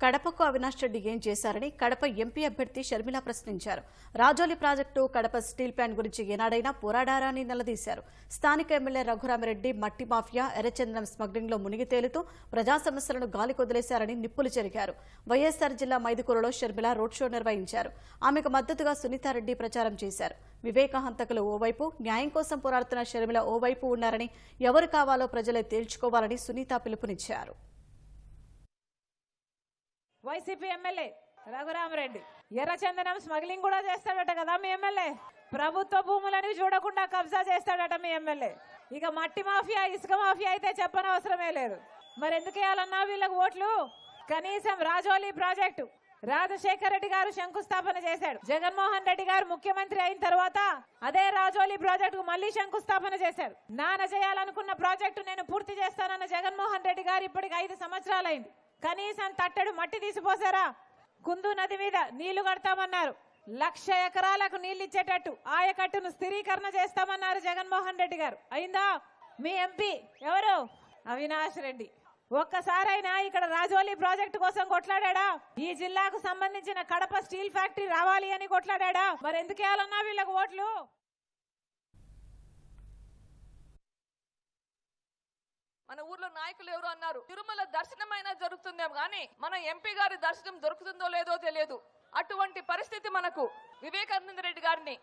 కడపకు అవినాష్ రెడ్డి ఏం చేశారని కడప ఎంపీ అభ్యర్థి షర్మిల ప్రశ్నించారు. Rajoli project, Kadapa steel plant గురించి ఏనాడైనా పోరాడారా అని నిలదీశారు. స్థానిక ఎమ్మెల్యే రఘురామిరెడ్డి మట్టి మాఫియా, ఎర్రచందనం స్మగ్లింగ్లో మునిగి తేలుతూ ప్రజా సమస్యలను గాలికొదిలేశారని నిప్పులు చెరిగారు. వైఎస్సార్ జిల్లా మైదుకూరులో షర్మిల రోడ్ షో నిర్వహించారు. ఆమెకు మద్దతుగా సునీతారెడ్డి ప్రచారం చేశారు. వివేక హంతకులు ఓవైపు, న్యాయం కోసం పోరాడుతున్న షర్మిల ఓవైపు ఉన్నారని, ఎవరు కావాలో ప్రజలే తేల్చుకోవాలని సునీత పిలుపునిచ్చారు. వైసీపీ ఎమ్మెల్యే రఘురామరెడ్డి ఎర్రచందనం స్మగ్లింగ్ కూడా చేస్తాడట కదా మీ ఎమ్మెల్యే. ప్రభుత్వ భూములని చూడకుండా కబ్జా చేస్తాడట మీ ఎమ్మెల్యే. ఇక మట్టి మాఫియా, ఇసుక మాఫియా అయితే చెప్పనవసరమే లేదు. మరి ఎందుకు వేయాలన్నా వీళ్ళకి ఓట్లు? కనీసం రాజోలి ప్రాజెక్టు రాజశేఖర రెడ్డి గారు శంకుస్థాపన చేశాడు. జగన్మోహన్ రెడ్డి గారు ముఖ్యమంత్రి అయిన తర్వాత అదే రాజోలి ప్రాజెక్టు మళ్లీ శంకుస్థాపన చేశారు. నాన్న చేయాలనుకున్న ప్రాజెక్టు నేను పూర్తి చేస్తానన్న జగన్మోహన్ రెడ్డి గారు ఇప్పటికి 5 సంవత్సరాలైంది. కనీసం తట్టెడు మట్టి తీసిపోసారా? కుందు నది మీద నీళ్లు కడతామన్నారు. 1,00,000 ఎకరాలకు నీళ్లు ఇచ్చేటట్టు ఆయకట్టును స్థిరీకరణ చేస్తామన్నారు జగన్మోహన్ రెడ్డి గారు. అయిందా? మీ ఎంపీ ఎవరు? అవినాష్ రెడ్డి. ఒక్కసారైనా ఇక్కడ రాజోలి ప్రాజెక్టు కోసం కొట్లాడా? ఈ జిల్లాకు సంబంధించిన కడప స్టీల్ ఫ్యాక్టరీ రావాలి అని కొట్లాడా? మరి ఎందుకు వేయాలన్నా వీళ్ళకు ఓట్లు? మన ఊర్లో నాయకులు ఎవరు అన్నారు, తిరుమల దర్శనమైనా జరుగుతుందేమో కానీ మన ఎంపీ గారి దర్శనం దొరుకుతుందో లేదో తెలియదు. అటువంటి పరిస్థితి మనకు. వివేకానంద రెడ్డి గారిని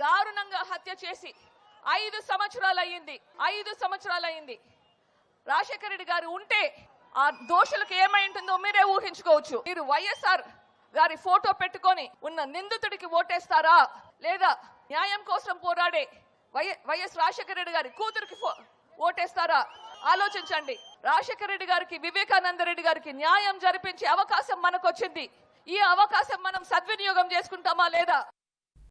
దారుణంగా హత్య చేసి 5 సంవత్సరాలు అయ్యింది. 5 సంవత్సరాలు అయ్యింది. రాజశేఖర రెడ్డి గారు ఉంటే ఆ దోషులకు ఏమై ఉంటుందో మీరే ఊహించుకోవచ్చు. మీరు వైఎస్ఆర్ గారి ఫోటో పెట్టుకొని ఉన్న నిందితుడికి ఓటేస్తారా, లేదా న్యాయం కోసం పోరాడే వైఎస్ రాజశేఖర రెడ్డి గారి కూతురికి ఓటేస్తారా? ఆలోచించండి. రాజశేఖర రెడ్డి గారికి, వివేకానంద రెడ్డి గారికి న్యాయం జరిపించే అవకాశం మనకు వచ్చింది. ఈ అవకాశం మనం సద్వినియోగం చేసుకుంటామా లేదా?